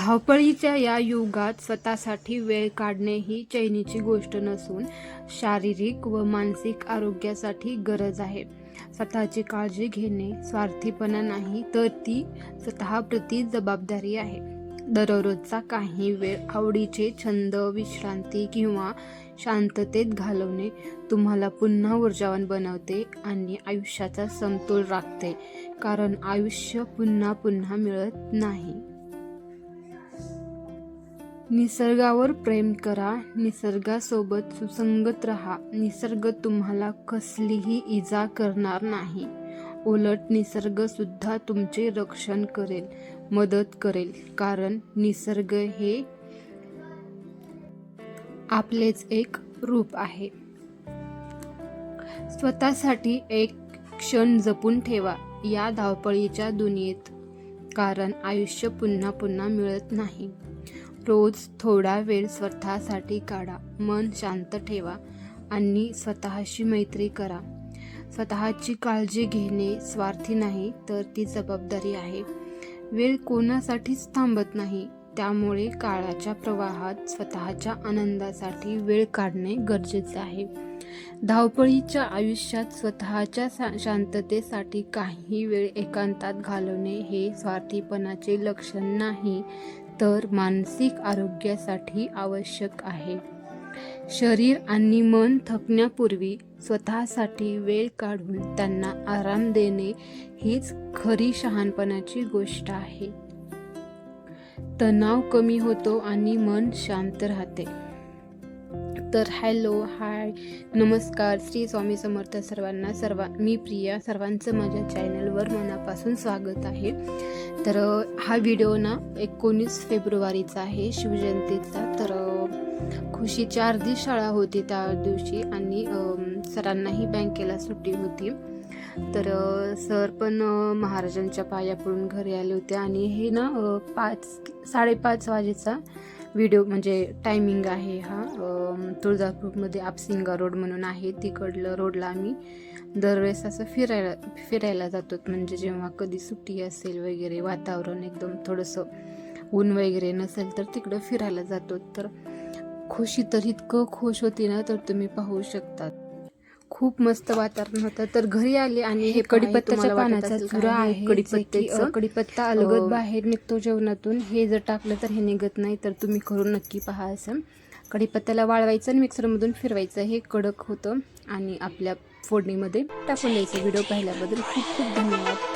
धावपळीच्या या युगात स्वतःसाठी वेळ काढणे ही चैनीची गोष्ट नसून शारीरिक व मानसिक आरोग्यासाठी गरज आहे. स्वतःची काळजी घेणे स्वार्थीपणा नाही, तर ती स्वतःप्रती जबाबदारी आहे. दररोजचा काही वेळ आवडीचे छंद, विश्रांती किंवा शांततेत घालवणे तुम्हाला पुन्हा ऊर्जावान बनवते आणि आयुष्याचा समतोल राखते, कारण आयुष्य पुन्हा पुन्हा मिळत नाही. निसर्गावर प्रेम करा, निसर्गासोबत सुसंगत राहा. निसर्ग तुम्हाला कसलीही इजा करणार नाही, उलट निसर्ग सुद्धा तुमचे रक्षण करेल, मदत करेल, कारण निसर्ग हे आपलेच एक रूप आहे. स्वतःसाठी एक क्षण जपून ठेवा या धावपळीच्या दुनियेत, कारण आयुष्य पुन्हा पुन्हा मिळत नाही. रोज थोडा वेळ स्वतःसाठी काढा, मन शांत ठेवा आणि स्वतःशी मैत्री करा. स्वतःची काळजी घेणे स्वार्थी नाही, तर ती जबाबदारी आहे. वेळ कोणासाठीच थांबत नाही, त्यामुळे काळाच्या प्रवाहात स्वतःच्या आनंदासाठी वेळ काढणे गरजेचे आहे. धावपळीच्या आयुष्यात स्वतःच्या शांततेसाठी काही वेळ एकांतात घालवणे हे स्वार्थीपणाचे लक्षण नाही, तर मानसिक आरोग्यासाठी आवश्यक आहे. शरीर आणि मन थकण्यापूर्वी स्वतःसाठी वेळ काढून त्यांना आराम देणे हीच खरी शहाणपणाची गोष्ट आहे. तणाव कमी होतो आणि मन शांत राहते. तर हॅलो, हाय, नमस्कार, श्री स्वामी समर्थ सर्वांना. मी प्रिया, सर्वांचं माझ्या चॅनलवर मनापासून स्वागत आहे. तर हा व्हिडिओ ना 19 फेब्रुवारीचा आहे, शिवजयंतीचा. तर खुशीची अर्धी शाळा होती त्या दिवशी आणि सरांनाही बँकेला सुट्टी होती. तर सर पण महाराजांच्या पाया पडून घरी आले होते आणि हे ना 5-5:30 वाजेचा व्हिडिओ म्हणजे टायमिंग आहे हा. तुळजापूरमध्ये आपसिंगा रोड म्हणून आहे, तिकडलं रोडला आम्ही दरवेळेस असं फिरायला जातो. म्हणजे जेव्हा कधी सुट्टी असेल वगैरे, वातावरण एकदम थोडंसं ऊन वगैरे नसेल तर तिकडं फिरायला जातो. तर खुशी तर इतकं खुश होती ना, तर तुम्ही पाहू शकतात. खूप मस्त वातावरण होतं. तर घरी आले आणि हे कडीपत्त्याच्या पानाचा चुरा आहे. कडीपत्ता अलगद बाहेर निघतो जेवणातून. हे जर टाकलं तर हे निघत नाही, तर तुम्ही करून नक्की पहा. असं कडीपत्त्याला वाळवायचं आणि मिक्सरमधून फिरवायचं, हे कडक होतं आणि आपल्या फोडणीमध्ये टाकून द्यायचं. व्हिडिओ पाहिल्याबद्दल खूप खूप धन्यवाद.